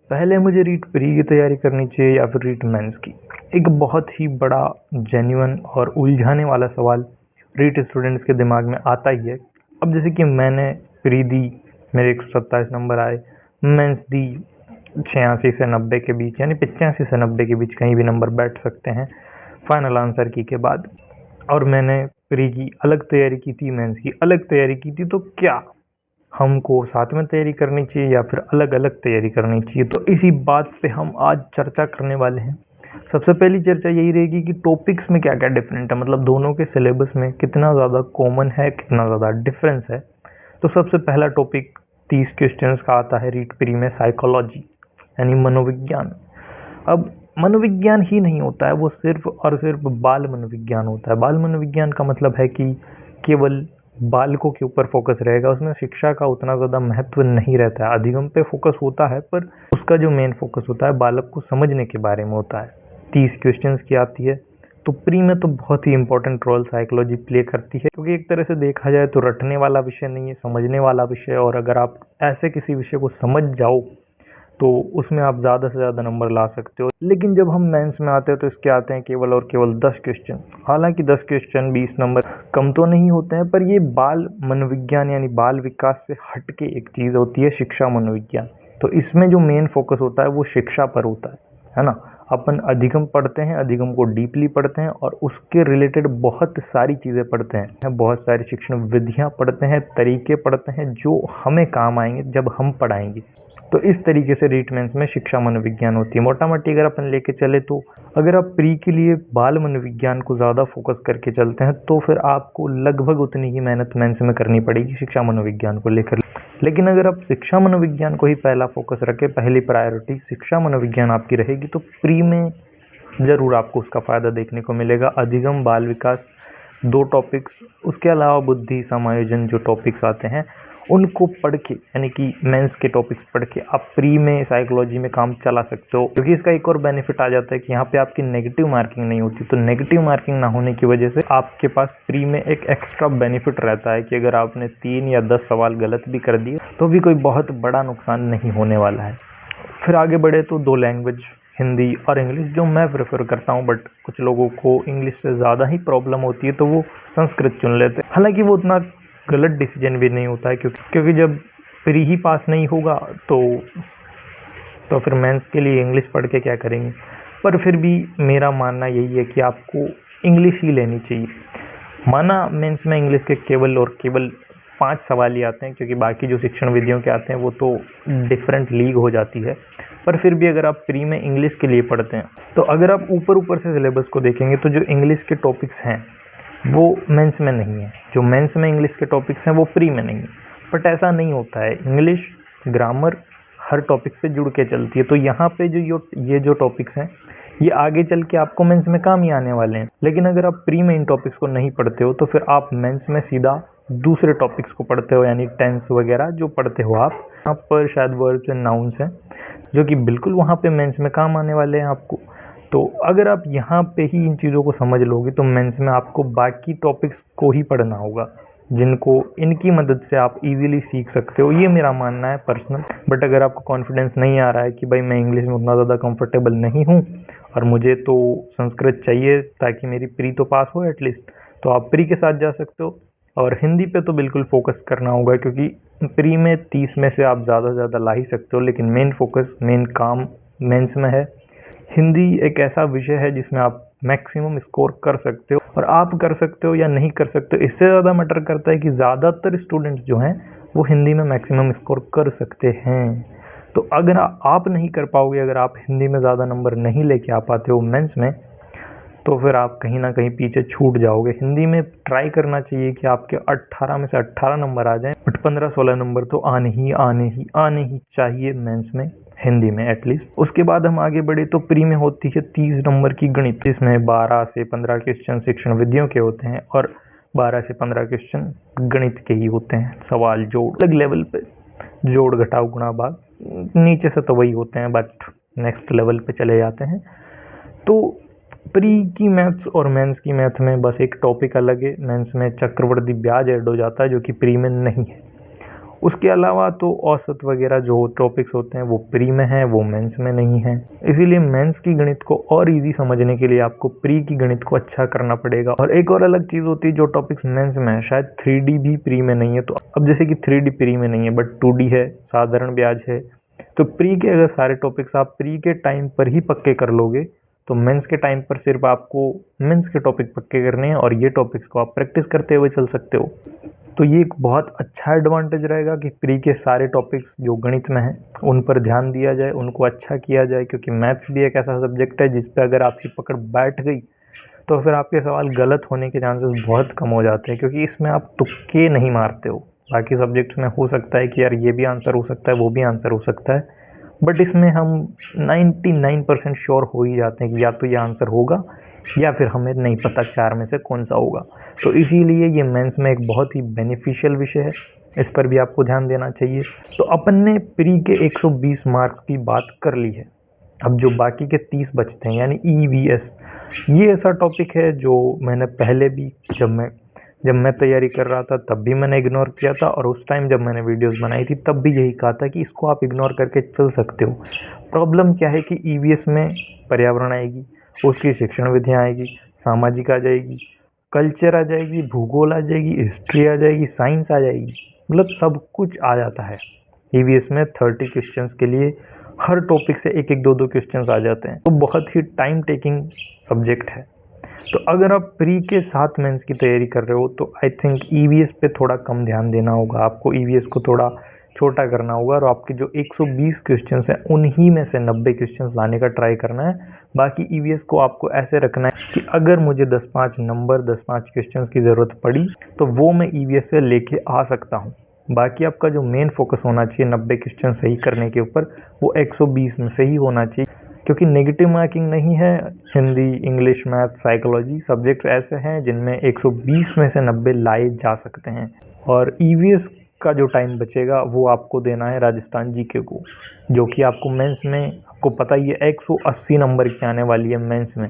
पहले मुझे रीट प्री की तैयारी करनी चाहिए या फिर रीट मेंस की? एक बहुत ही बड़ा जेन्युइन और उलझाने वाला सवाल रीट स्टूडेंट्स के दिमाग में आता ही है। अब जैसे कि मैंने प्री दी, मेरे 127 नंबर आए, मेंस दी 86 से 90 के बीच, यानी 85 से 90 के बीच कहीं भी नंबर बैठ सकते हैं फाइनल आंसर की के बाद। और मैंने प्री की अलग तैयारी की थी, मेंस की अलग तैयारी की थी, तो क्या हमको साथ में तैयारी करनी चाहिए या फिर अलग अलग तैयारी करनी चाहिए? तो इसी बात पे हम आज चर्चा करने वाले हैं। सबसे पहली चर्चा यही रहेगी कि टॉपिक्स में क्या क्या डिफरेंट है, मतलब दोनों के सिलेबस में कितना ज़्यादा कॉमन है, कितना ज़्यादा डिफरेंस है। तो सबसे पहला टॉपिक 30 क्वेश्चंस का आता है रीट प्री में, साइकोलॉजी यानी मनोविज्ञान। अब मनोविज्ञान ही नहीं होता है वो, सिर्फ और सिर्फ बाल मनोविज्ञान होता है। बाल मनोविज्ञान का मतलब है कि केवल बालकों के ऊपर फोकस रहेगा, उसमें शिक्षा का उतना ज़्यादा महत्व नहीं रहता है। अधिगम पे फोकस होता है पर उसका जो मेन फोकस होता है बालक को समझने के बारे में होता है। 30 क्वेश्चंस की आती है। तो प्री में तो बहुत ही इंपॉर्टेंट रोल साइकोलॉजी प्ले करती है, क्योंकि एक तरह से देखा जाए तो रटने वाला विषय नहीं है, समझने वाला विषय। और अगर आप ऐसे किसी विषय को समझ जाओ तो उसमें आप ज़्यादा से ज़्यादा नंबर ला सकते हो। लेकिन जब हम मेंस में आते हैं तो इसके आते हैं केवल और केवल 10 क्वेश्चन। हालांकि 10 क्वेश्चन 20 नंबर कम तो नहीं होते हैं, पर ये बाल मनोविज्ञान यानी बाल विकास से हटके एक चीज़ होती है, शिक्षा मनोविज्ञान। तो इसमें जो मेन फोकस होता है वो शिक्षा पर होता है ना। अपन अधिगम पढ़ते हैं, अधिगम को डीपली पढ़ते हैं और उसके रिलेटेड बहुत सारी चीज़ें पढ़ते हैं, बहुत सारी शिक्षण विधियाँ पढ़ते हैं, तरीके पढ़ते हैं जो हमें काम आएंगे जब हम पढ़ाएंगे। तो इस तरीके से रीट मेंस में शिक्षा मनोविज्ञान होती है। मोटा मोटी अगर अपन लेके चले तो अगर आप प्री के लिए बाल मनोविज्ञान को ज़्यादा फोकस करके चलते हैं तो फिर आपको लगभग उतनी ही मेहनत मेंस में करनी पड़ेगी शिक्षा मनोविज्ञान को लेकर। लेकिन अगर आप शिक्षा मनोविज्ञान को ही पहला फोकस रखें, पहली प्रायोरिटी शिक्षा मनोविज्ञान आपकी रहेगी, तो प्री में ज़रूर आपको उसका फ़ायदा देखने को मिलेगा। अधिगम, बाल विकास 2 टॉपिक्स, उसके अलावा बुद्धि समायोजन जो टॉपिक्स आते हैं उनको पढ़ के, यानी कि मेंस के टॉपिक्स पढ़ के आप प्री में साइकोलॉजी में काम चला सकते हो। क्योंकि इसका एक और बेनिफिट आ जाता है कि यहाँ पे आपकी नेगेटिव मार्किंग नहीं होती। तो नेगेटिव मार्किंग ना होने की वजह से आपके पास प्री में एक एक्स्ट्रा बेनिफिट रहता है कि अगर आपने 3 या 10 सवाल गलत भी कर दिए तो भी कोई बहुत बड़ा नुकसान नहीं होने वाला है। फिर आगे बढ़े तो 2 लैंग्वेज, हिंदी और इंग्लिश, जो मैं प्रेफर करता हूँ, बट कुछ लोगों को इंग्लिश से ज़्यादा ही प्रॉब्लम होती है तो वो संस्कृत चुन लेते हैं। हालांकि वो उतना गलत डिसीजन भी नहीं होता है, क्योंकि जब प्री ही पास नहीं होगा तो फिर मेंस के लिए इंग्लिश पढ़ के क्या करेंगे। पर फिर भी मेरा मानना यही है कि आपको इंग्लिश ही लेनी चाहिए। माना मेंस में इंग्लिश के केवल और केवल 5 सवाल ही आते हैं, क्योंकि बाकी जो शिक्षण विधियों के आते हैं वो तो डिफरेंट लीग हो जाती है। पर फिर भी अगर आप प्री में इंग्लिश के लिए पढ़ते हैं तो अगर आप ऊपर ऊपर से सिलेबस को देखेंगे तो जो इंग्लिश के टॉपिक्स हैं वो मेंस में नहीं है, जो मेंस में इंग्लिश के टॉपिक्स हैं वो प्री में नहीं है। बट ऐसा नहीं होता है, इंग्लिश ग्रामर हर टॉपिक से जुड़ के चलती है। तो यहाँ पे ये जो टॉपिक्स हैं ये आगे चल के आपको मेंस में काम ही आने वाले हैं। लेकिन अगर आप प्री में इन टॉपिक्स को नहीं पढ़ते हो तो फिर आप मेंस में सीधा दूसरे टॉपिक्स को पढ़ते हो, यानी टेंस वगैरह जो पढ़ते हो आप। यहाँ पर शायद वर्ब्स एंड नाउन्स हैं जो कि बिल्कुल वहाँ पे मेंस में काम आने वाले हैं आपको। तो अगर आप यहाँ पे ही इन चीज़ों को समझ लोगे तो मेंस में आपको बाकी टॉपिक्स को ही पढ़ना होगा, जिनको इनकी मदद से आप इजीली सीख सकते हो। ये मेरा मानना है पर्सनल। बट अगर आपको कॉन्फिडेंस नहीं आ रहा है कि भाई मैं इंग्लिश में उतना ज़्यादा कंफर्टेबल नहीं हूँ और मुझे तो संस्कृत चाहिए ताकि मेरी प्री तो पास हो एटलीस्ट, तो आप प्री के साथ जा सकते हो। और हिंदी पे तो बिल्कुल फोकस करना होगा, क्योंकि प्री में 30 में से आप ज़्यादा से ज़्यादा ला ही सकते हो, लेकिन मेन फोकस, मेन काम मेंस में है। हिंदी एक ऐसा विषय है जिसमें आप मैक्सिमम स्कोर कर सकते हो, और आप कर सकते हो या नहीं कर सकते हो इससे ज़्यादा मैटर करता है कि ज़्यादातर स्टूडेंट्स जो हैं वो हिंदी में मैक्सिमम स्कोर कर सकते हैं। तो अगर आप नहीं कर पाओगे, अगर आप हिंदी में ज़्यादा नंबर नहीं लेके आ पाते हो मेंस में, तो फिर आप कहीं ना कहीं पीछे छूट जाओगे। हिंदी में ट्राई करना चाहिए कि आपके 18 में से 18 नंबर आ जाएं, बट 15-16 नंबर तो आने ही चाहिए मेंस में, हिंदी में एटलीस्ट। उसके बाद हम आगे बढ़े तो प्री में होती है 30 नंबर की गणित, जिसमें 12 से 15 क्वेश्चन शिक्षण विधियों के होते हैं और 12 से 15 क्वेश्चन गणित के ही होते हैं। सवाल जोड़, अलग लेवल पे जोड़ घटाव गुणा भाग, नीचे से तो वही होते हैं बट नेक्स्ट लेवल पे चले जाते हैं। तो प्री की मैथ्स और मेंस की मैथ में बस एक टॉपिक अलग है, मेंस में चक्रवृद्धि ब्याज ऐड हो जाता है जो कि प्री में नहीं है। उसके अलावा तो औसत वगैरह जो टॉपिक्स होते हैं वो प्री में हैं, वो मेंस में नहीं हैं। इसीलिए मेंस की गणित को और इजी समझने के लिए आपको प्री की गणित को अच्छा करना पड़ेगा। और एक और अलग चीज़ होती है, जो टॉपिक्स मेंस में है शायद 3D भी प्री में नहीं है। तो अब जैसे कि 3D प्री में नहीं है बट 2D है, साधारण ब्याज है, तो प्री के अगर सारे टॉपिक्स आप प्री के टाइम पर ही पक्के कर लोगे तो मेंस के टाइम पर सिर्फ आपको मेंस के टॉपिक पक्के करने हैं और ये टॉपिक्स को आप प्रैक्टिस करते हुए चल सकते हो। तो ये एक बहुत अच्छा एडवांटेज रहेगा कि प्री के सारे टॉपिक्स जो गणित में हैं उन पर ध्यान दिया जाए, उनको अच्छा किया जाए, क्योंकि मैथ्स भी एक ऐसा सब्जेक्ट है जिस पे अगर आपकी पकड़ बैठ गई तो फिर आपके सवाल गलत होने के चांसेस बहुत कम हो जाते हैं, क्योंकि इसमें आप तुक्के नहीं मारते हो। बाकी सब्जेक्ट्स में हो सकता है कि यार ये भी आंसर हो सकता है, वो भी आंसर हो सकता है, बट इसमें हम 99% श्योर हो ही जाते हैं कि या तो ये आंसर होगा या फिर हमें नहीं पता चार में से कौन सा होगा। तो इसीलिए ये मेंस में एक बहुत ही बेनिफिशियल विषय है, इस पर भी आपको ध्यान देना चाहिए। तो अपन ने प्री के 120 मार्क्स की बात कर ली है। अब जो बाकी के 30 बचते हैं यानी EVS, ये ऐसा टॉपिक है जो मैंने पहले भी जब मैं तैयारी कर रहा था तब भी मैंने इग्नोर किया था, और उस टाइम जब मैंने वीडियोस बनाई थी तब भी यही कहा था कि इसको आप इग्नोर करके चल सकते हो। प्रॉब्लम क्या है कि EVS में पर्यावरण आएगी, उसकी शिक्षण विधियाँ आएगी, सामाजिक आ जाएगी, कल्चर आ जाएगी, भूगोल आ जाएगी, हिस्ट्री आ जाएगी, साइंस आ जाएगी, मतलब सब कुछ आ जाता है। EVS में 30 क्वेश्चंस के लिए हर टॉपिक से एक एक दो दो क्वेश्चंस आ जाते हैं, तो बहुत ही टाइम टेकिंग सब्जेक्ट है। तो अगर आप प्री के साथ मेंस की तैयारी कर रहे हो तो आई थिंक EVS पे थोड़ा कम ध्यान देना होगा, आपको EVS को थोड़ा छोटा करना होगा और आपके जो 120 क्वेश्चंस हैं उन्हीं में से 90 क्वेश्चंस लाने का ट्राई करना है। बाकी EVS को आपको ऐसे रखना है कि अगर मुझे 10-5 क्वेश्चंस की ज़रूरत पड़ी तो वो मैं EVS से लेके आ सकता हूँ। बाकी आपका जो मेन फोकस होना चाहिए 90 क्वेश्चन सही करने के ऊपर, वो 120 में से ही होना चाहिए, क्योंकि नेगेटिव मार्किंग नहीं है। Hindi, English, math, psychology subjects ऐसे हैं जिनमें 120 में से 90 लाए जा सकते हैं। और EVS का जो टाइम बचेगा वो आपको देना है राजस्थान जीके को, जो कि आपको मेंस में, आपको पता ही है, 180 नंबर की आने वाली है मेंस में।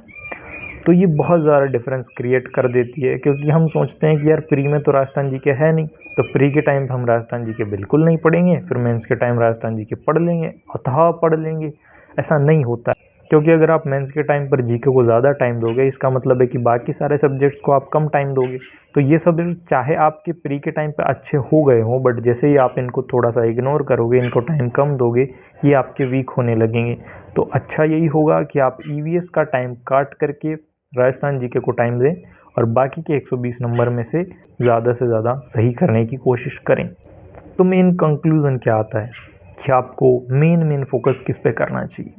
तो ये बहुत ज़्यादा डिफरेंस क्रिएट कर देती है, क्योंकि हम सोचते हैं कि यार प्री में तो राजस्थान जीके है नहीं, तो प्री के टाइम पे हम राजस्थान जीके बिल्कुल नहीं पढ़ेंगे, फिर मेंस के टाइम राजस्थान जीके पढ़ लेंगे, अथाह पढ़ लेंगे। ऐसा नहीं होता है, क्योंकि अगर आप मेंस के टाइम पर जीके को ज़्यादा टाइम दोगे, इसका मतलब है कि बाकी सारे सब्जेक्ट्स को आप कम टाइम दोगे। तो ये सब्जेक्ट चाहे आपके प्री के टाइम पे अच्छे हो गए हों, बट जैसे ही आप इनको थोड़ा सा इग्नोर करोगे, इनको टाइम कम दोगे, ये आपके वीक होने लगेंगे। तो अच्छा यही होगा कि आप EVS का टाइम काट करके राजस्थान जीके को टाइम दें और बाकी के 120 नंबर में से ज़्यादा सही करने की कोशिश करें। तो मेन कंक्लूज़न क्या आता है कि आपको मेन फोकस किस पे करना चाहिए।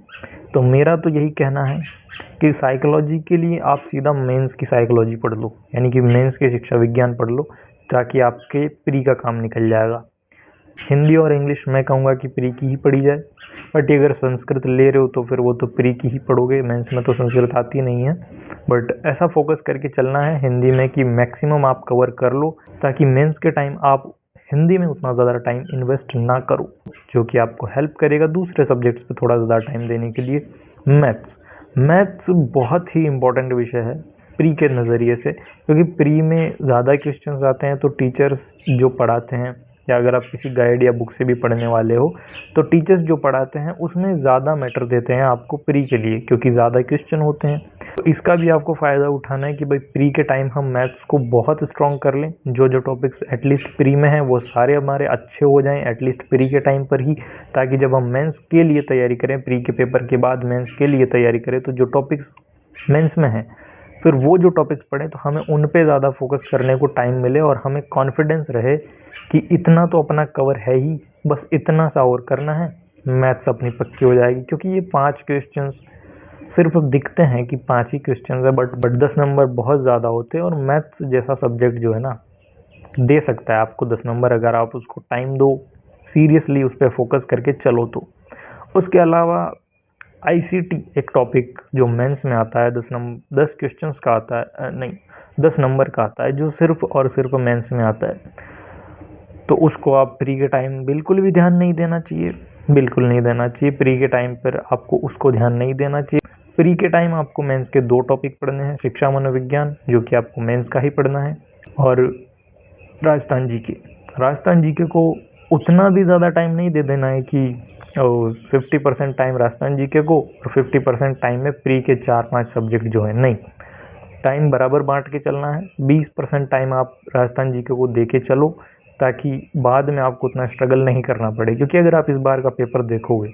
तो मेरा तो यही कहना है कि साइकोलॉजी के लिए आप सीधा मेंस की साइकोलॉजी पढ़ लो, यानी कि मेंस के शिक्षा विज्ञान पढ़ लो, ताकि आपके प्री का काम निकल जाएगा। हिंदी और इंग्लिश मैं कहूँगा कि प्री की ही पढ़ी जाए, बट अगर संस्कृत ले रहे हो तो फिर वो तो प्री की ही पढ़ोगे, मेंस में तो संस्कृत आती नहीं है। बट ऐसा फोकस करके चलना है हिंदी में कि मैक्सिमम आप कवर कर लो, ताकि मेंस के टाइम आप हिंदी में उतना ज़्यादा टाइम इन्वेस्ट ना करो, जो कि आपको हेल्प करेगा दूसरे सब्जेक्ट्स पे थोड़ा ज़्यादा टाइम देने के लिए। मैथ्स बहुत ही इम्पोर्टेंट विषय है प्री के नज़रिए से, क्योंकि प्री में ज़्यादा क्वेश्चंस आते हैं, तो टीचर्स जो पढ़ाते हैं, या अगर आप किसी गाइड या बुक से भी पढ़ने वाले हो, तो टीचर्स जो पढ़ाते हैं उसमें ज़्यादा मैटर देते हैं आपको प्री के लिए, क्योंकि ज़्यादा क्वेश्चन होते हैं। तो इसका भी आपको फ़ायदा उठाना है कि भाई प्री के टाइम हम मैथ्स को बहुत स्ट्रॉन्ग कर लें, जो टॉपिक्स एटलीस्ट प्री में हैं वो सारे हमारे अच्छे हो जाएं एटलीस्ट प्री के टाइम पर ही, ताकि जब हम मेंस के लिए तैयारी करें, प्री के पेपर के बाद मेंस के लिए तैयारी करें, तो जो टॉपिक्स मेंस में हैं फिर वो जो टॉपिक्स पढ़ें तो हमें उन पे ज़्यादा फोकस करने को टाइम मिले, और हमें कॉन्फिडेंस रहे कि इतना तो अपना कवर है ही, बस इतना सा और करना है, मैथ्स अपनी पक्की हो जाएगी। क्योंकि ये 5 क्वेश्चंस सिर्फ दिखते हैं कि 5 ही क्वेश्चंस है, बट 10 नंबर बहुत ज़्यादा होते हैं, और मैथ्स जैसा सब्जेक्ट जो है ना, दे सकता है आपको 10 नंबर अगर आप उसको टाइम दो, सीरियसली उस पर फोकस करके चलो तो। उसके अलावा ICT एक टॉपिक जो मेंस में आता है, 10 क्वेश्चंस का आता है, नहीं 10 नंबर का आता है, जो सिर्फ और सिर्फ मेंस में आता है। तो उसको आप प्री के टाइम बिल्कुल भी ध्यान नहीं देना चाहिए, बिल्कुल नहीं देना चाहिए। प्री के टाइम पर आपको उसको ध्यान नहीं देना चाहिए। प्री के टाइम आपको मेंस के 2 टॉपिक पढ़ने हैं, शिक्षा मनोविज्ञान जो कि आपको मेंस का ही पढ़ना है, और राजस्थान जीके को उतना भी ज़्यादा टाइम नहीं दे देना है कि 50% टाइम राजस्थान जीके को और 50% टाइम में प्री के 4-5 सब्जेक्ट जो है, नहीं। टाइम बराबर बांट के चलना है। 20% टाइम आप राजस्थान जीके को दे के चलो, ताकि बाद में आपको उतना स्ट्रगल नहीं करना पड़े। क्योंकि अगर आप इस बार का पेपर देखोगे,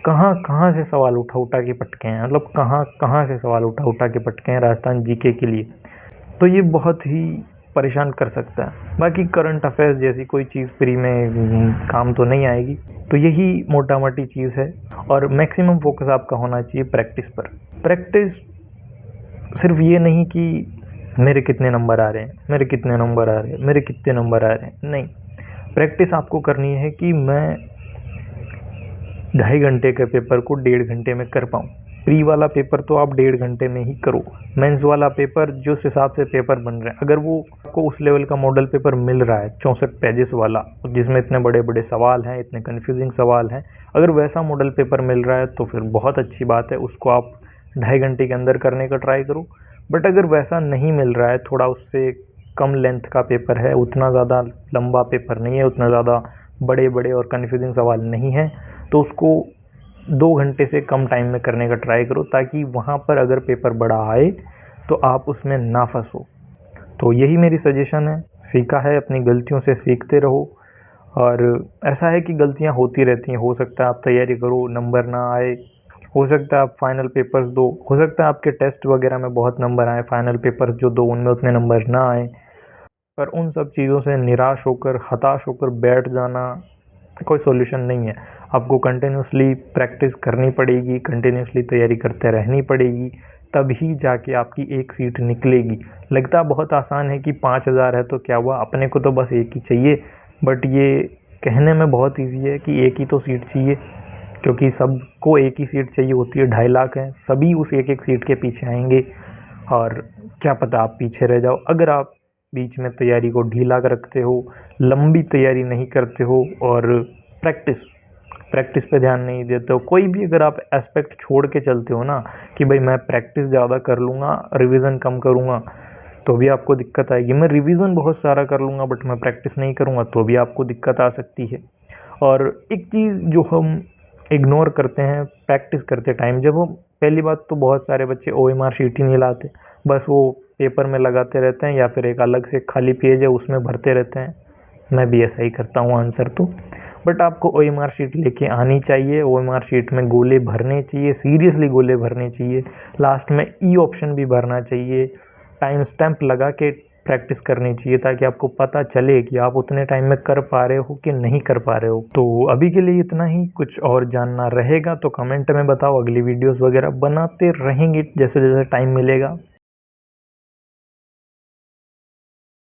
कहाँ कहाँ से सवाल उठा उठा के पटके हैं, मतलब कहाँ कहाँ से सवाल उठा उठा के पटके हैं राजस्थान जीके के लिए। तो ये बहुत ही परेशान कर सकता है। बाकी करंट अफेयर्स जैसी कोई चीज़ फ्री में काम तो नहीं आएगी। तो यही मोटा मोटी चीज़ है। और मैक्सिमम फोकस आपका होना चाहिए प्रैक्टिस पर। प्रैक्टिस सिर्फ ये नहीं कि मेरे कितने नंबर आ रहे हैं, मेरे कितने नंबर आ रहे हैं, मेरे कितने नंबर आ रहे हैं, नहीं। प्रैक्टिस आपको करनी है कि मैं 2.5 घंटे के पेपर को 1.5 घंटे में कर पाऊँ। प्री वाला पेपर तो आप 1.5 घंटे में ही करो। मेंस वाला पेपर जिस हिसाब से पेपर बन रहे हैं, अगर वो आपको उस लेवल का मॉडल पेपर मिल रहा है 64 पेजेस वाला, जिसमें इतने बड़े बड़े सवाल हैं, इतने कन्फ्यूजिंग सवाल हैं, अगर वैसा मॉडल पेपर मिल रहा है तो फिर बहुत अच्छी बात है। उसको आप 2.5 घंटे के अंदर करने का ट्राई करो। बट अगर वैसा नहीं मिल रहा है, थोड़ा उससे कम लेंथ का पेपर है, उतना ज़्यादा लंबा पेपर नहीं है, उतना ज़्यादा बड़े बड़े और कन्फ्यूजिंग सवाल नहीं है, तो उसको 2 घंटे से कम टाइम में करने का ट्राई करो, ताकि वहाँ पर अगर पेपर बड़ा आए तो आप उसमें ना फंसो। तो यही मेरी सजेशन है। सीखा है, अपनी गलतियों से सीखते रहो। और ऐसा है कि गलतियाँ होती रहती हैं। हो सकता है आप तैयारी करो, नंबर ना आए, हो सकता है आप फाइनल पेपर्स दो, हो सकता है आपके टेस्ट वगैरह में बहुत नंबर आए, फाइनल पेपर्स जो दो उनमें उतने नंबर ना आए। पर उन सब चीज़ों से निराश होकर, हताश होकर बैठ जाना कोई सॉल्यूशन नहीं है। आपको कंटिन्यूसली प्रैक्टिस करनी पड़ेगी, कंटिन्यूसली तैयारी करते रहनी पड़ेगी, तभी जाके आपकी एक सीट निकलेगी। लगता बहुत आसान है कि 5000 है तो क्या हुआ, अपने को तो बस एक ही चाहिए। बट ये कहने में बहुत ईजी है कि एक ही तो सीट चाहिए, क्योंकि सबको एक ही सीट चाहिए होती है। 2.5 लाख हैं, सभी उस एक एक सीट के पीछे आएंगे। और क्या पता आप पीछे रह जाओ, अगर आप बीच में तैयारी को ढीला कर रखते हो, लंबी तैयारी नहीं करते हो और प्रैक्टिस प्रैक्टिस पे ध्यान नहीं देते हो। कोई भी अगर आप एस्पेक्ट छोड़ के चलते हो ना, कि भाई मैं प्रैक्टिस ज़्यादा कर लूँगा, रिवीजन कम करूँगा, तो भी आपको दिक्कत आएगी। मैं रिवीजन बहुत सारा कर लूँगा बट मैं प्रैक्टिस नहीं करूँगा, तो भी आपको दिक्कत आ सकती है। और एक चीज़ जो हम इग्नोर करते हैं प्रैक्टिस करते टाइम, जब हम पहली बात तो बहुत सारे बच्चे OMR शीट ही नहीं लाते, बस वो पेपर में लगाते रहते हैं, या फिर एक अलग से खाली पेज है उसमें भरते रहते हैं। मैं भी ऐसा ही करता हूँ आंसर तो। बट आपको OMR शीट लेके आनी चाहिए। OMR शीट में गोले भरने चाहिए, सीरियसली गोले भरने चाहिए। लास्ट में ई ऑप्शन भी भरना चाहिए। टाइम स्टैम्प लगा के प्रैक्टिस करनी चाहिए, ताकि आपको पता चले कि आप उतने टाइम में कर पा रहे हो कि नहीं कर पा रहे हो। तो अभी के लिए इतना ही। कुछ और जानना रहेगा तो कमेंट में बताओ, अगली वीडियोस वगैरह बनाते रहेंगे जैसे जैसे टाइम मिलेगा।